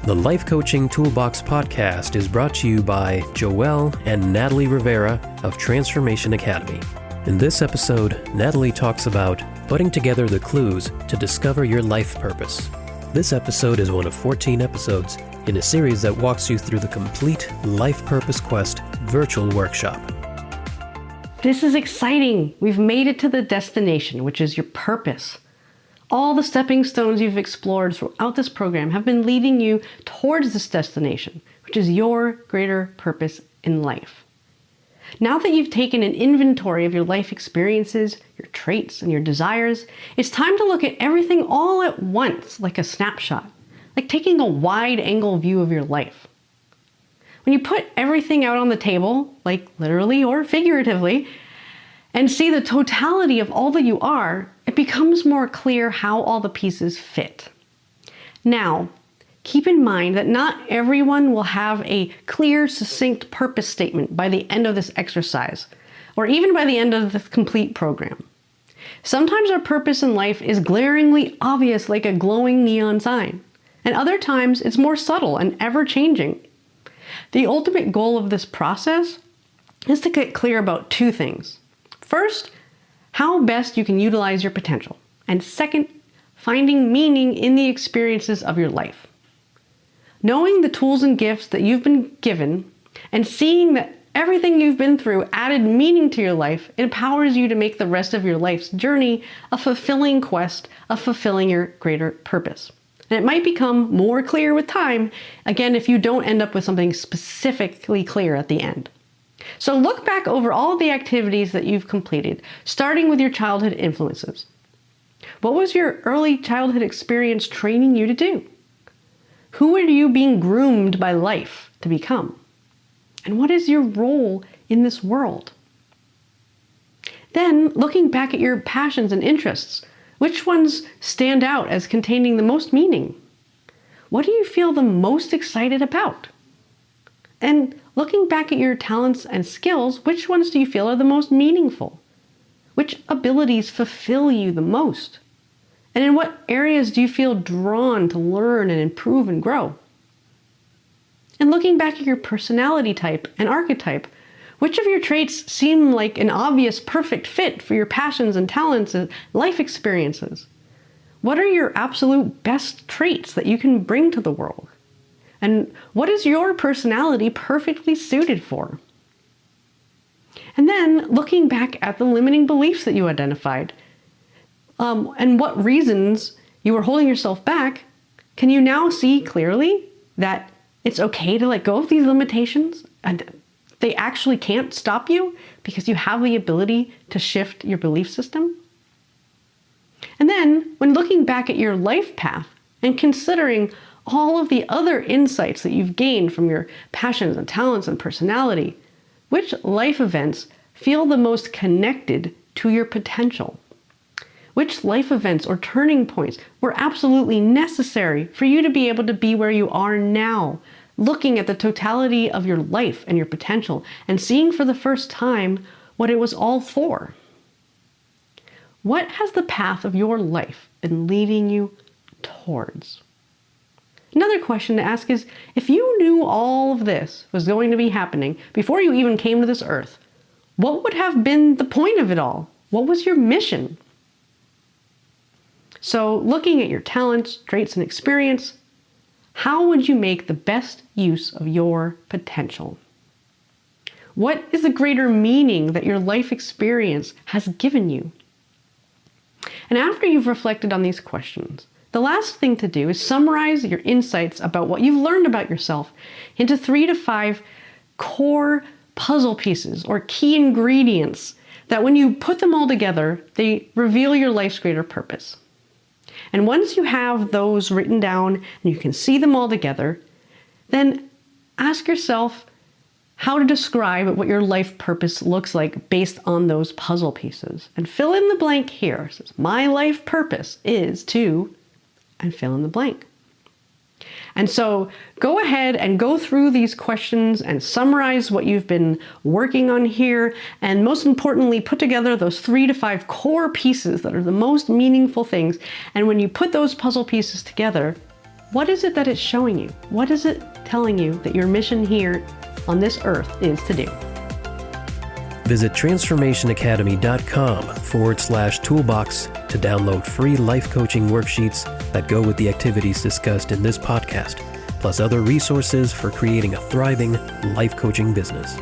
The Life Coaching Toolbox Podcast is brought to you by Joeel and Natalie Rivera of Transformation Academy. In this episode, Natalie talks about putting together the clues to discover your life purpose. This episode is one of 14 episodes in a series that walks you through the complete Life Purpose Quest virtual workshop. This is exciting. We've made it to the destination, which is your purpose. All the stepping stones you've explored throughout this program have been leading you towards this destination, which is your greater purpose in life. Now that you've taken an inventory of your life experiences, your traits, and your desires, it's time to look at everything all at once, like a snapshot, like taking a wide-angle view of your life. When you put everything out on the table, like literally or figuratively, and see the totality of all that you are, it becomes more clear how all the pieces fit. Now, keep in mind that not everyone will have a clear, succinct purpose statement by the end of this exercise, or even by the end of the complete program. Sometimes our purpose in life is glaringly obvious like a glowing neon sign, and other times it's more subtle and ever-changing. The ultimate goal of this process is to get clear about two things. First, how best you can utilize your potential. And second, finding meaning in the experiences of your life. Knowing the tools and gifts that you've been given and seeing that everything you've been through added meaning to your life empowers you to make the rest of your life's journey a fulfilling quest of fulfilling your greater purpose. And it might become more clear with time, again, if you don't end up with something specifically clear at the end. So look back over all the activities that you've completed, starting with your childhood influences. What was your early childhood experience training you to do? Who are you being groomed by life to become? And what is your role in this world? Then, looking back at your passions and interests, which ones stand out as containing the most meaning? What do you feel the most excited about? And looking back at your talents and skills, which ones do you feel are the most meaningful? Which abilities fulfill you the most? And in what areas do you feel drawn to learn and improve and grow? And looking back at your personality type and archetype, which of your traits seem like an obvious perfect fit for your passions and talents and life experiences? What are your absolute best traits that you can bring to the world? And what is your personality perfectly suited for? And then looking back at the limiting beliefs that you identified, and what reasons you were holding yourself back, can you now see clearly that it's okay to let go of these limitations and they actually can't stop you because you have the ability to shift your belief system? And then when looking back at your life path and considering all of the other insights that you've gained from your passions and talents and personality, which life events feel the most connected to your potential? Which life events or turning points were absolutely necessary for you to be able to be where you are now, looking at the totality of your life and your potential and seeing for the first time what it was all for? What has the path of your life been leading you towards? Another question to ask is, if you knew all of this was going to be happening before you even came to this earth, what would have been the point of it all? What was your mission? So looking at your talents, traits, and experience, how would you make the best use of your potential? What is the greater meaning that your life experience has given you? And after you've reflected on these questions, the last thing to do is summarize your insights about what you've learned about yourself into 3 to 5 core puzzle pieces or key ingredients that when you put them all together, they reveal your life's greater purpose. And once you have those written down and you can see them all together, then ask yourself how to describe what your life purpose looks like based on those puzzle pieces. And fill in the blank here. It says, my life purpose is to, and fill in the blank. And so go ahead and go through these questions and summarize what you've been working on here. And most importantly, put together those 3 to 5 core pieces that are the most meaningful things. And when you put those puzzle pieces together, What is it that it's showing you? What is it telling you that your mission here on this earth is to do? Visit transformationacademy.com/toolbox to download free life coaching worksheets that go with the activities discussed in this podcast, plus other resources for creating a thriving life coaching business.